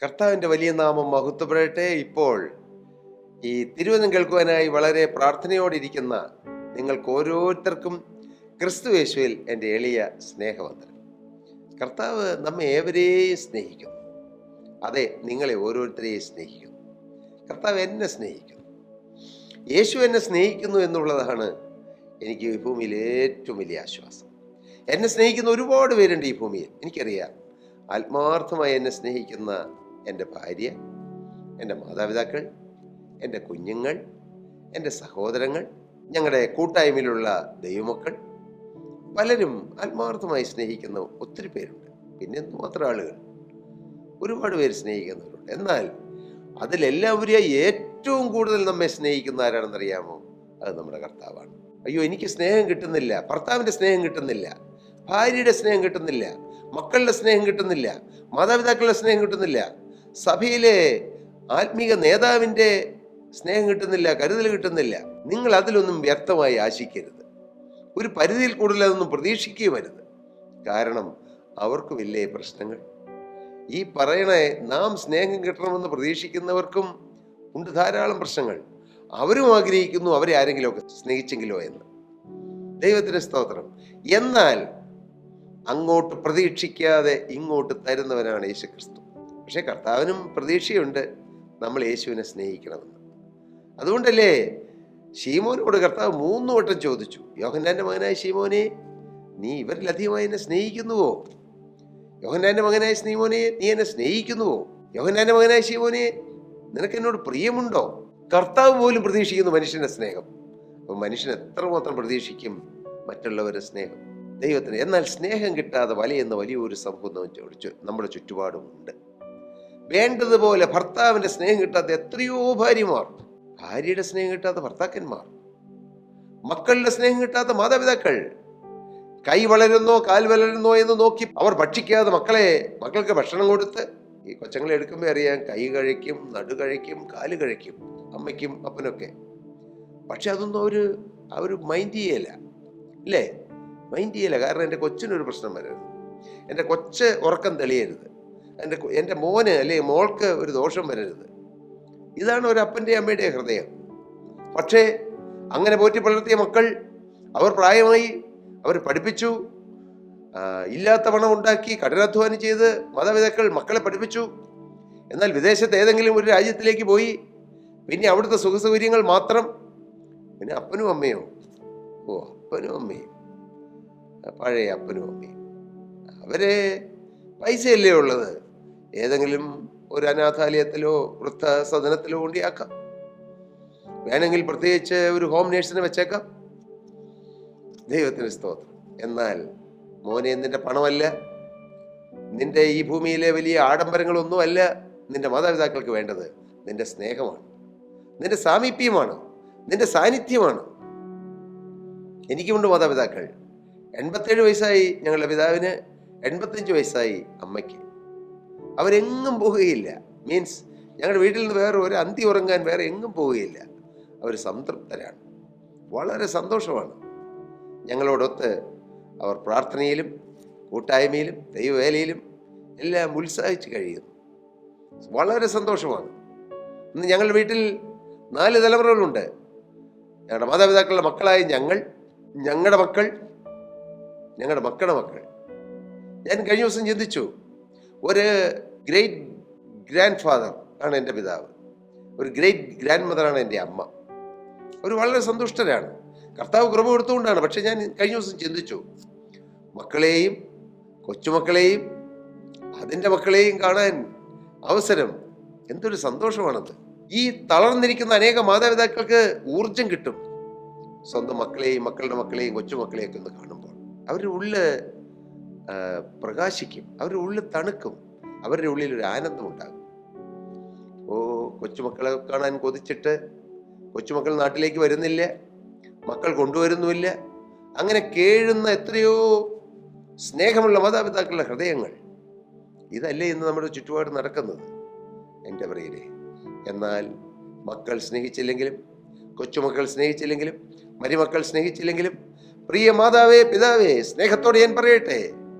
കർത്താവിൻ്റെ വലിയ നാമം മഹത്വപ്പെടട്ടെ. ഇപ്പോൾ ഈ തിരുവചനം കേൾക്കുവാനായി വളരെ പ്രാർത്ഥനയോടിരിക്കുന്ന നിങ്ങൾക്ക് ഓരോരുത്തർക്കും ക്രിസ്തു യേശുവിൽ എൻ്റെ എളിയ സ്നേഹവന്ദനം. കർത്താവ് നമ്മെ ഏവരെയും സ്നേഹിക്കുന്നു. അതെ, നിങ്ങളെ ഓരോരുത്തരെയും സ്നേഹിക്കുന്നു. കർത്താവ് എന്നെ സ്നേഹിക്കുന്നു. യേശു എന്നെ സ്നേഹിക്കുന്നു എന്നുള്ളതാണ് എനിക്ക് ഈ ഭൂമിയിൽ ഏറ്റവും വലിയ ആശ്വാസം. എന്നെ സ്നേഹിക്കുന്ന ഒരുപാട് പേരുണ്ട് ഈ ഭൂമിയിൽ. എനിക്കറിയാം, ആത്മാർത്ഥമായി എന്നെ സ്നേഹിക്കുന്ന എൻ്റെ ഭാര്യ, എൻ്റെ മാതാപിതാക്കൾ, എൻ്റെ കുഞ്ഞുങ്ങൾ, എൻ്റെ സഹോദരങ്ങൾ, ഞങ്ങളുടെ കൂട്ടായ്മയിലുള്ള ദൈവമക്കൾ, പലരും ആത്മാർത്ഥമായി സ്നേഹിക്കുന്ന ഒത്തിരി പേരുണ്ട്. പിന്നെ എന്തുമാത്രം ആളുകൾ, ഒരുപാട് പേര് സ്നേഹിക്കുന്നവരുണ്ട്. എന്നാൽ അതിലെല്ലാവരെയും ഏറ്റവും കൂടുതൽ നമ്മെ സ്നേഹിക്കുന്ന ആരാണെന്നറിയാമോ? അത് നമ്മുടെ കർത്താവാണ്. അയ്യോ, എനിക്ക് സ്നേഹം കിട്ടുന്നില്ല, ഭർത്താവിൻ്റെ സ്നേഹം കിട്ടുന്നില്ല, ഭാര്യയുടെ സ്നേഹം കിട്ടുന്നില്ല, മക്കളുടെ സ്നേഹം കിട്ടുന്നില്ല, മാതാപിതാക്കളുടെ സ്നേഹം കിട്ടുന്നില്ല, സഭയിലെ ആത്മീക നേതാവിൻ്റെ സ്നേഹം കിട്ടുന്നില്ല, കരുതൽ കിട്ടുന്നില്ല. നിങ്ങൾ അതിലൊന്നും വ്യർത്ഥമായി ആശിക്കരുത്. ഒരു പരിധിയിൽ കൂടുതൽ അതൊന്നും പ്രതീക്ഷിക്കുകയും അരുത്. കാരണം അവർക്കും ഇല്ലേ പ്രശ്നങ്ങൾ. ഈ പറയണേ നാം സ്നേഹം കിട്ടണമെന്ന് പ്രതീക്ഷിക്കുന്നവർക്കും ഉണ്ട് ധാരാളം പ്രശ്നങ്ങൾ. അവരും ആഗ്രഹിക്കുന്നു അവരെ ആരെങ്കിലുമൊക്കെ സ്നേഹിച്ചെങ്കിലോ എന്ന്. ദൈവത്തിന് സ്തോത്രം. എന്നാൽ അങ്ങോട്ട് പ്രതീക്ഷിക്കാതെ ഇങ്ങോട്ട് തരുന്നവനാണ് യേശു ക്രിസ്തു. പക്ഷെ കർത്താവിനും പ്രതീക്ഷയുണ്ട് നമ്മൾ യേശുവിനെ സ്നേഹിക്കണമെന്ന്. അതുകൊണ്ടല്ലേ ശീമോനോട് കർത്താവ് 3 വട്ടം ചോദിച്ചു, യോഹന്നാന്റെ മകനായ ശീമോനെ, നീ ഇവരിലധികമായി എന്നെ സ്നേഹിക്കുന്നുവോ? യോഹന്നാന്റെ മകനായ ശീമോനെ, നീ എന്നെ സ്നേഹിക്കുന്നുവോ? യോഹന്നാന്റെ മകനായ ശീമോനെ, നിനക്ക് എന്നോട് പ്രിയമുണ്ടോ? കർത്താവ് പോലും പ്രതീക്ഷിക്കുന്നു മനുഷ്യന്റെ സ്നേഹം. അപ്പൊ മനുഷ്യൻ എത്രമാത്രം പ്രതീക്ഷിക്കും മറ്റുള്ളവരുടെ സ്നേഹം? ദൈവത്തിന്. എന്നാൽ സ്നേഹം കിട്ടാതെ വലയുന്ന വലിയൊരു സമൂഹം നമ്മുടെ ചുറ്റുപാടുമുണ്ട്. വേണ്ടതുപോലെ ഭർത്താവിന്റെ സ്നേഹം കിട്ടാത്ത എത്രയോ ഭാര്യമാർ, ഭാര്യയുടെ സ്നേഹം കിട്ടാത്ത ഭർത്താക്കന്മാർ, മക്കളുടെ സ്നേഹം കിട്ടാത്ത മാതാപിതാക്കൾ, കൈ വളരുന്നോ കാൽ വളരുന്നോ എന്ന് നോക്കി അവർ ഭക്ഷിക്കാതെ മക്കൾക്ക് ഭക്ഷണം കൊടുത്ത്, ഈ കൊച്ചങ്ങളെ എടുക്കുമ്പോൾ അറിയാം, കൈ കഴിക്കും, നടു കഴിക്കും, കാല് കഴിക്കും, അമ്മയ്ക്കും അപ്പനൊക്കെ. പക്ഷെ അതൊന്നും അവർ മൈൻഡ് ചെയ്യല, അല്ലേ? മൈൻഡ് ചെയ്യല. കാരണം എൻ്റെ കൊച്ചിനൊരു പ്രശ്നം വരരുത്, എൻ്റെ കൊച്ച് ഉറക്കം തെളിയരുത്, എൻ്റെ മോന് അല്ലെങ്കിൽ മോൾക്ക് ഒരു ദോഷം വരരുത്. ഇതാണ് ഒരു അപ്പൻ്റെ അമ്മയുടെ ഹൃദയം. പക്ഷേ അങ്ങനെ പോറ്റി വളർത്തിയ മക്കൾ, അവർ പ്രായമായി, അവർ പഠിപ്പിച്ചു, ഇല്ലാത്ത പണം ഉണ്ടാക്കി കഠിനാധ്വാനം ചെയ്ത് മാതാപിതാക്കൾ മക്കളെ പഠിപ്പിച്ചു. എന്നാൽ വിദേശത്ത് ഏതെങ്കിലും ഒരു രാജ്യത്തിലേക്ക് പോയി പിന്നെ അവിടുത്തെ സുഖസൗകര്യങ്ങൾ മാത്രം. പിന്നെ അപ്പനും അമ്മയോ? അപ്പനും അമ്മയും, പഴയ അപ്പനും അമ്മയും, അവരെ പൈസയല്ലേ ഉള്ളത്, ഏതെങ്കിലും ഒരു അനാഥാലയത്തിലോ വൃദ്ധസദനത്തിലോ കൊണ്ടിയാക്കാം. വേണമെങ്കിൽ പ്രത്യേകിച്ച് ഒരു ഹോം നേഴ്സിനെ വെച്ചേക്കാം. ദൈവത്തിന് സ്തോത്രം. എന്നാൽ മോനെ, നിന്റെ പണമല്ല, നിന്റെ ഈ ഭൂമിയിലെ വലിയ ആഡംബരങ്ങളൊന്നും അല്ല നിന്റെ മാതാപിതാക്കൾക്ക് വേണ്ടത്. നിന്റെ സ്നേഹമാണ്, നിന്റെ സാമീപ്യമാണ്, നിന്റെ സാന്നിധ്യമാണ്. എനിക്കുമുണ്ട് മാതാപിതാക്കൾ. 87 വയസ്സായി ഞങ്ങളുടെ പിതാവിന്, 85 വയസ്സായി അമ്മയ്ക്ക്. അവരെങ്ങും പോവുകയില്ല. മീൻസ് ഞങ്ങളുടെ വീട്ടിൽ നിന്ന് വേറെ ഒരു അന്തി ഉറങ്ങാൻ വേറെ എങ്ങും പോവുകയില്ല. അവർ സംതൃപ്തരാണ്, വളരെ സന്തോഷമാണ്. ഞങ്ങളോടൊത്ത് അവർ പ്രാർത്ഥനയിലും കൂട്ടായ്മയിലും ദൈവവേലയിലും എല്ലാം ഉത്സാഹിച്ച് കഴിയുന്നു. വളരെ സന്തോഷമാണ്. ഇന്ന് ഞങ്ങളുടെ വീട്ടിൽ 4 തലമുറകളുണ്ട്. ഞങ്ങളുടെ മാതാപിതാക്കളുടെ മക്കളായ ഞങ്ങൾ, ഞങ്ങളുടെ മക്കൾ, ഞങ്ങളുടെ മക്കളുടെ മക്കൾ. ഞാൻ കഴിഞ്ഞ ദിവസം ചിന്തിച്ചു, ഒരു ഗ്രേറ്റ് ഗ്രാൻഡ് ഫാദർ ആണ് എൻ്റെ പിതാവ്, ഒരു ഗ്രേറ്റ് ഗ്രാൻഡ് മദറാണ് എൻ്റെ അമ്മ. അവർ വളരെ സന്തുഷ്ടരാണ്. കർത്താവ് കൃപ കൊടുത്തുകൊണ്ടാണ്. പക്ഷെ ഞാൻ കഴിഞ്ഞ ദിവസം ചിന്തിച്ചു, മക്കളെയും കൊച്ചുമക്കളെയും അതിൻ്റെ മക്കളെയും കാണാൻ അവസരം, എന്തൊരു സന്തോഷമാണത്. ഈ തളർന്നിരിക്കുന്ന അനേക മാതാപിതാക്കൾക്ക് ഊർജം കിട്ടും സ്വന്തം മക്കളെയും മക്കളുടെ മക്കളെയും കൊച്ചുമക്കളെയൊക്കെ ഒന്ന് കാണുമ്പോൾ. അവരുടെ ഉള്ളിൽ പ്രകാശിക്കും, അവരുടെ ഉള്ളിൽ തണുക്കും, അവരുടെ ഉള്ളിൽ ഒരു ആനന്ദം ഉണ്ടാകും. കൊച്ചുമക്കളെ കാണാൻ കൊതിച്ചിട്ട് കൊച്ചുമക്കൾ നാട്ടിലേക്ക് വരുന്നില്ല, മക്കൾ കൊണ്ടുവരുന്നുമില്ല. അങ്ങനെ കേഴുന്ന എത്രയോ സ്നേഹമുള്ള മാതാപിതാക്കളുടെ ഹൃദയങ്ങൾ. ഇതല്ലേ ഇന്ന് നമ്മുടെ ചുറ്റുപാട് നടക്കുന്നത് എൻ്റെ പ്രിയരെ. എന്നാൽ മക്കൾ സ്നേഹിച്ചില്ലെങ്കിലും, കൊച്ചുമക്കൾ സ്നേഹിച്ചില്ലെങ്കിലും, മരുമക്കൾ സ്നേഹിച്ചില്ലെങ്കിലും, പ്രിയ മാതാവേ പിതാവേ, സ്നേഹത്തോടെ ഞാൻ പറയട്ടെ,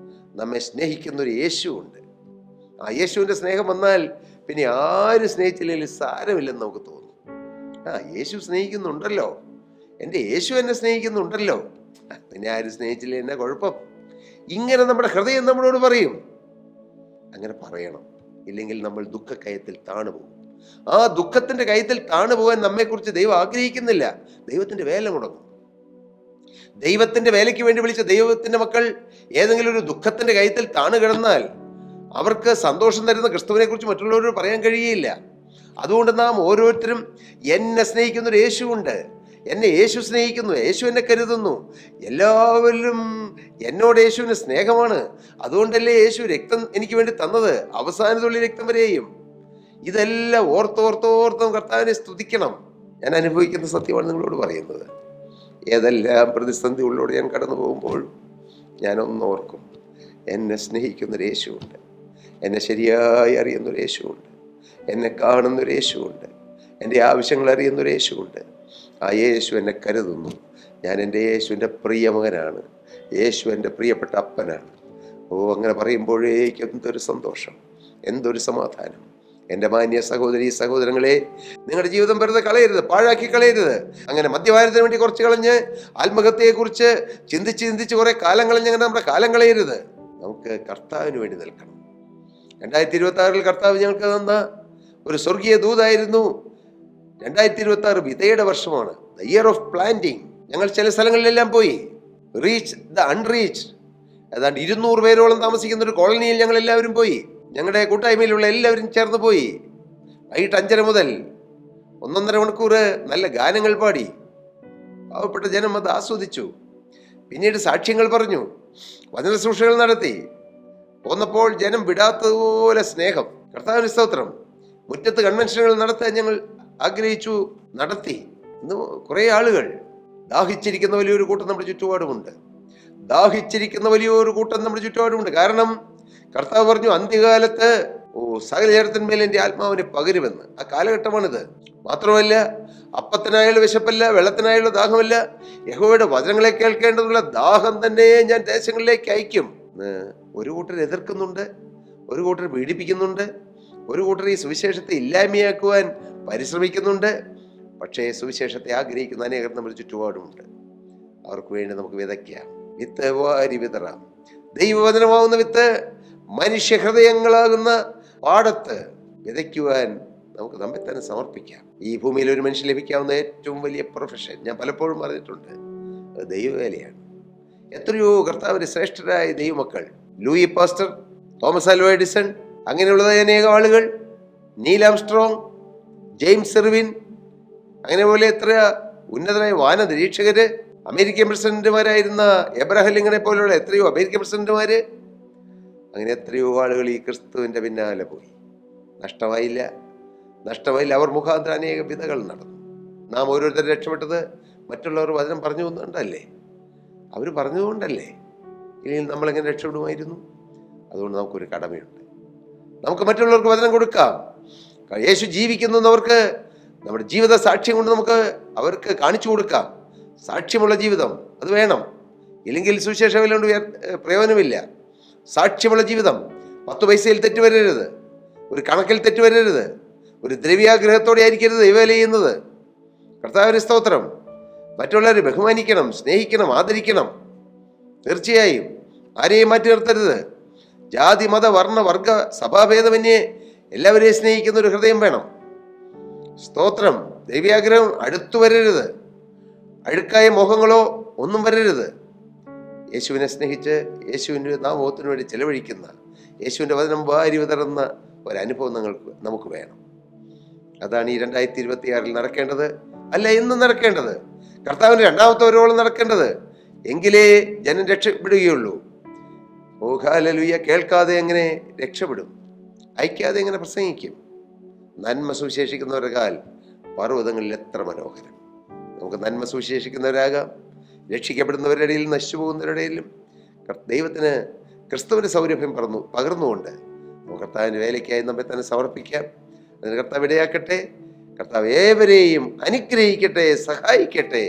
നമ്മെ സ്നേഹിക്കുന്നൊരു യേശു ഉണ്ട്. ആ യേശുവിൻ്റെ സ്നേഹം വന്നാൽ പിന്നെ ആരും സ്നേഹിച്ചില്ലെങ്കിൽ സാരമില്ലെന്ന് നമുക്ക് തോന്നും. യേശു സ്നേഹിക്കുന്നുണ്ടല്ലോ, എൻ്റെ യേശു എന്നെ സ്നേഹിക്കുന്നുണ്ടല്ലോ, പിന്നെ ആരും സ്നേഹിച്ചില്ല എന്നെ കുഴപ്പം. ഇങ്ങനെ നമ്മുടെ ഹൃദയം നമ്മളോട് പറയും. അങ്ങനെ പറയണം, ഇല്ലെങ്കിൽ നമ്മൾ ദുഃഖക്കയത്തിൽ താണുപോകും. ആ ദുഃഖത്തിന്റെ കയത്തിൽ താണുപോകാൻ നമ്മെക്കുറിച്ച് ദൈവം ആഗ്രഹിക്കുന്നില്ല. ദൈവത്തിന്റെ വേല മുടങ്ങും. ദൈവത്തിന്റെ വേലയ്ക്ക് വേണ്ടി വിളിച്ച ദൈവത്തിന്റെ മക്കൾ ഏതെങ്കിലും ഒരു ദുഃഖത്തിന്റെ കയത്തിൽ താണു കിടന്നാൽ അവർക്ക് സന്തോഷം തരുന്ന ക്രിസ്തുവിനെ കുറിച്ച് മറ്റുള്ളവരോട് പറയാൻ കഴിയുകയില്ല. അതുകൊണ്ട് നാം ഓരോരുത്തരും, എന്നെ സ്നേഹിക്കുന്നൊരു യേശുവുണ്ട്, എന്നെ യേശു സ്നേഹിക്കുന്നു, യേശു എന്നെ കരുതുന്നു, എല്ലാവരിലും എന്നോട് യേശുവിന് സ്നേഹമാണ്, അതുകൊണ്ടല്ലേ യേശു രക്തം എനിക്ക് വേണ്ടി തന്നത്, അവസാന തുള്ളി രക്തം വരെയും. ഇതെല്ലാം ഓർത്തോർത്തോർത്തും കർത്താവിനെ സ്തുതിക്കണം. ഞാൻ അനുഭവിക്കുന്ന സത്യമാണ് നിങ്ങളോട് പറയുന്നത്. ഏതെല്ലാം പ്രതിസന്ധി ഉള്ളോട് ഞാൻ കടന്നു പോകുമ്പോൾ ഞാനൊന്നോർക്കും, എന്നെ സ്നേഹിക്കുന്നൊരു യേശുവുണ്ട്, എന്നെ ശരിയായി അറിയുന്നൊരു യേശുവുണ്ട്, എന്നെ കാണുന്നൊരു യേശുവുണ്ട്, എൻ്റെ ആവശ്യങ്ങൾ അറിയുന്നൊരു യേശുവുണ്ട്. ആ യേശു എന്നെ കരുതുന്നു. ഞാൻ എൻ്റെ യേശുവിൻ്റെ പ്രിയ മകനാണ്, യേശു എൻ്റെ പ്രിയപ്പെട്ട അപ്പനാണ്. അങ്ങനെ പറയുമ്പോഴേക്കും എന്തൊരു സന്തോഷം, എന്തൊരു സമാധാനം. എൻ്റെ മാന്യ സഹോദരി സഹോദരങ്ങളെ, നിങ്ങളുടെ ജീവിതം വെറുതെ കളയരുത്, പാഴാക്കി കളയരുത്. അങ്ങനെ മദ്യപാനത്തിന് വേണ്ടി കുറച്ച് കളഞ്ഞ് ആത്മഹത്യയെക്കുറിച്ച് ചിന്തിച്ച് കുറെ കാലം കളഞ്ഞ് അങ്ങനെ നമ്മുടെ കാലം കളയരുത്. നമുക്ക് കർത്താവിന് വേണ്ടി നിൽക്കണം. 2026 കർത്താവ് ഞങ്ങൾക്ക് തന്ന ഒരു സ്വർഗീയ ദൂതായിരുന്നു. 2026 വിതയുടെ വർഷമാണ്, ദ ഇയർ ഓഫ് പ്ലാന്റിങ്. ഞങ്ങൾ ചില സ്ഥലങ്ങളിലെല്ലാം പോയി. റീച്ച് ദ അൺറീച്ച്, ഏതാണ്ട് 200 പേരോളം താമസിക്കുന്ന ഒരു കോളനിയിൽ ഞങ്ങൾ എല്ലാവരും പോയി. ഞങ്ങളുടെ കൂട്ടായ്മയിലുള്ള എല്ലാവരും ചേർന്ന് പോയി. വൈകിട്ട് 5:30 മുതൽ 1.5 മണിക്കൂർ നല്ല ഗാനങ്ങൾ പാടി. പാവപ്പെട്ട ജനം അത് ആസ്വദിച്ചു. പിന്നീട് സാക്ഷ്യങ്ങൾ പറഞ്ഞു, വചന ശുശ്രൂഷകൾ നടത്തി. പോന്നപ്പോൾ ജനം വിടാത്തതുപോലെ സ്നേഹം. കർത്താവിന് സ്തോത്രം. മുറ്റത്ത് കൺവെൻഷനുകൾ നടത്താൻ ഞങ്ങൾ ആഗ്രഹിച്ചു, നടത്തി. ഇന്ന് കുറേ ആളുകൾ, ദാഹിച്ചിരിക്കുന്ന വലിയൊരു കൂട്ടം നമ്മുടെ ചുറ്റുപാടുമുണ്ട്. നമ്മുടെ ചുറ്റുപാടുമുണ്ട്. കാരണം കർത്താവ് പറഞ്ഞു, അന്ത്യകാലത്ത് സകല ജനത്തിന്മേൽ എൻ്റെ ആത്മാവിനെ പകരുമെന്ന്. ആ കാലഘട്ടമാണിത്. മാത്രമല്ല, അപ്പത്തിനായുള്ള വിശപ്പല്ല, വെള്ളത്തിനായുള്ള ദാഹമല്ല, യഹോവയുടെ വചനങ്ങളെ കേൾക്കേണ്ടതുള്ള ദാഹം തന്നെ ഞാൻ ദേശങ്ങളിലേക്ക് അയക്കും. ഒരു കൂട്ടർ എതിർക്കുന്നുണ്ട്, ഒരു കൂട്ടർ പീഡിപ്പിക്കുന്നുണ്ട്, ഒരു കൂട്ടർ ഈ സുവിശേഷത്തെ ഇല്ലായ്മയാക്കുവാൻ പരിശ്രമിക്കുന്നുണ്ട്. പക്ഷേ സുവിശേഷത്തെ ആഗ്രഹിക്കുന്ന അനേകർ നമ്മുടെ ചുറ്റുപാടുമുണ്ട്. അവർക്ക് വേണ്ടി നമുക്ക് വിതയ്ക്കാം. വിത്ത് വാരി വിതറാം. ദൈവവചനമാകുന്ന വിത്ത് മനുഷ്യഹൃദയങ്ങളാകുന്ന പാടത്ത് വിതയ്ക്കുവാൻ നമുക്ക് നമ്മെ തന്നെ സമർപ്പിക്കാം. ഈ ഭൂമിയിൽ ഒരു മനുഷ്യൻ ലഭിക്കാവുന്ന ഏറ്റവും വലിയ പ്രൊഫഷൻ, ഞാൻ പലപ്പോഴും പറഞ്ഞിട്ടുണ്ട്, അത് ദൈവവേലയാണ്. എത്രയോ കർത്താവിന്റെ ശ്രേഷ്ഠരായ ദൈവമക്കൾ, Louis Pasteur, Thomas Alva Edison, അങ്ങനെയുള്ളതായ അനേകം ആളുകൾ, നീൽ ആംസ്ട്രോങ്, ജെയിംസ് ഇർവിൻ, അങ്ങനെ പോലെ എത്ര ഉന്നതരായ വാന നിരീക്ഷകര്, അമേരിക്കൻ പ്രസിഡന്റുമാരായിരുന്ന എബ്രഹാം ലിങ്കനെ പോലെയുള്ള എത്രയോ അമേരിക്കൻ പ്രസിഡന്റുമാര്, അങ്ങനെ എത്രയോ ആളുകൾ ഈ ക്രിസ്തുവിന്റെ പിന്നാലെ പോയി. നഷ്ടമായില്ല. അവർ മുഖാന്തരം അനേക വിധകൾ നടന്നു. നാം ഓരോരുത്തരും രക്ഷപ്പെട്ടത് മറ്റുള്ളവർ വചനം പറഞ്ഞു കൊണ്ടല്ലേ, അവർ പറഞ്ഞതുകൊണ്ടല്ലേ. ഇല്ലെങ്കിൽ നമ്മളെങ്ങനെ രക്ഷപ്പെടുമായിരുന്നു? അതുകൊണ്ട് നമുക്കൊരു കടമയുണ്ട്. നമുക്ക് മറ്റുള്ളവർക്ക് വചനം കൊടുക്കാം. യേശു ജീവിക്കുന്നവർക്ക് നമ്മുടെ ജീവിത സാക്ഷ്യം കൊണ്ട് നമുക്ക് അവർക്ക് കാണിച്ചു കൊടുക്കാം. സാക്ഷ്യമുള്ള ജീവിതം അത് വേണം. ഇല്ലെങ്കിൽ സുവിശേഷം കൊണ്ട് പ്രയോജനമില്ല. സാക്ഷ്യമുള്ള ജീവിതം. 10 പൈസയിൽ തെറ്റ് വരരുത്, ഒരു കണക്കിൽ തെറ്റ് വരരുത്, ഒരു ദ്രവ്യാഗ്രഹത്തോടെ ആയിരിക്കരുത് ദൈവവേല ചെയ്യുന്നത്. കർത്താവിന്റെ സ്തോത്രം. മറ്റുള്ളവരെ ബഹുമാനിക്കണം, സ്നേഹിക്കണം, ആദരിക്കണം. തീർച്ചയായും ആരെയും മാറ്റി നിർത്തരുത്. ജാതി, മത, വർണ്ണ, വർഗ, സഭാഭേദമന്യേ എല്ലാവരെയും സ്നേഹിക്കുന്ന ഒരു ഹൃദയം വേണം. സ്തോത്രം. ദൈവ്യാഗ്രഹം അടുത്തു വരരുത്. അഴുക്കായ മോഹങ്ങളോ ഒന്നും വരരുത്. യേശുവിനെ സ്നേഹിച്ച് യേശുവിൻ്റെ നാമത്തിന് വേണ്ടി ചെലവഴിക്കുന്ന, യേശുവിൻ്റെ വചനം വാരി വിതറുന്ന ഒരനുഭവം നമുക്ക് വേണം. അതാണ് ഈ 2026 നടക്കേണ്ടത്. അല്ല, ഇന്ന് നടക്കേണ്ടത്. കർത്താവിൻ്റെ രണ്ടാമത്തെ വരവോളം നടക്കേണ്ടത്. എങ്കിലേ ജനം രക്ഷപ്പെടുകയുള്ളൂ. ഓ ഹല്ലേലൂയ. കേൾക്കാതെ എങ്ങനെ രക്ഷപ്പെടും? അയക്കാതെ എങ്ങനെ പ്രസംഗിക്കും? നന്മ സുവിശേഷിക്കുന്നവരുടെ കാൽ പർവ്വതങ്ങളിൽ എത്ര മനോഹരം. നമുക്ക് നന്മ സുവിശേഷിക്കുന്നവരാകാം. രക്ഷിക്കപ്പെടുന്നവരുടെ ഇടയിൽ, നശിച്ചു പോകുന്നവരുടെ ഇടയിലും ദൈവത്തിന് ക്രിസ്തുവിൻ്റെ സൗരഭ്യം പകർന്നുകൊണ്ട് നമുക്ക് കർത്താവിൻ്റെ വേലയ്ക്കായി നമ്മെ തന്നെ സമർപ്പിക്കാം. അതിന് കർത്താവ് ഇടയാക്കട്ടെ. കർത്താവ് ഏവരെയും അനുഗ്രഹിക്കട്ടെ, സഹായിക്കട്ടെ.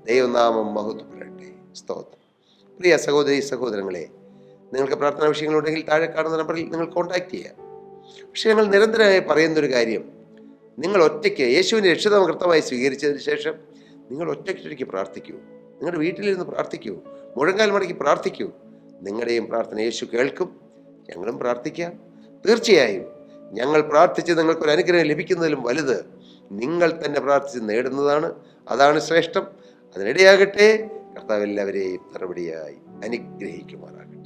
ദൈവനാമം മഹത്വപ്പെടട്ടെ. സ്തോത്രം. പ്രിയ സഹോദരി സഹോദരങ്ങളെ, നിങ്ങൾക്ക് പ്രാർത്ഥനാ വിഷയങ്ങളുണ്ടെങ്കിൽ താഴെ കാണുന്ന നമ്പറിൽ നിങ്ങൾ കോൺടാക്ട് ചെയ്യാം. പക്ഷെ ഞങ്ങൾ നിരന്തരമായി പറയുന്നൊരു കാര്യം, നിങ്ങൾ ഒറ്റയ്ക്ക് യേശുവിനെ രക്ഷിതാകൃതമായി സ്വീകരിച്ചതിന് ശേഷം നിങ്ങൾ ഒറ്റയ്ക്ക് പ്രാർത്ഥിക്കൂ. നിങ്ങളുടെ വീട്ടിലിരുന്ന് പ്രാർത്ഥിക്കൂ. മുഴങ്കാൽ മടക്കി പ്രാർത്ഥിക്കൂ. നിങ്ങളുടെയും പ്രാർത്ഥന യേശു കേൾക്കും. ഞങ്ങളും പ്രാർത്ഥിക്കാം. തീർച്ചയായും ഞങ്ങൾ പ്രാർത്ഥിച്ച് നിങ്ങൾക്കൊരു അനുഗ്രഹം ലഭിക്കുന്നതിലും വലുത് നിങ്ങൾ തന്നെ പ്രാർത്ഥിച്ച് നേടുന്നതാണ്. അതാണ് ശ്രേഷ്ഠം. അതിനിടയാകട്ടെ. കർത്താവ് എല്ലാവരെയും നടപടിയായി അനുഗ്രഹിക്കുമാറാകട്ടെ.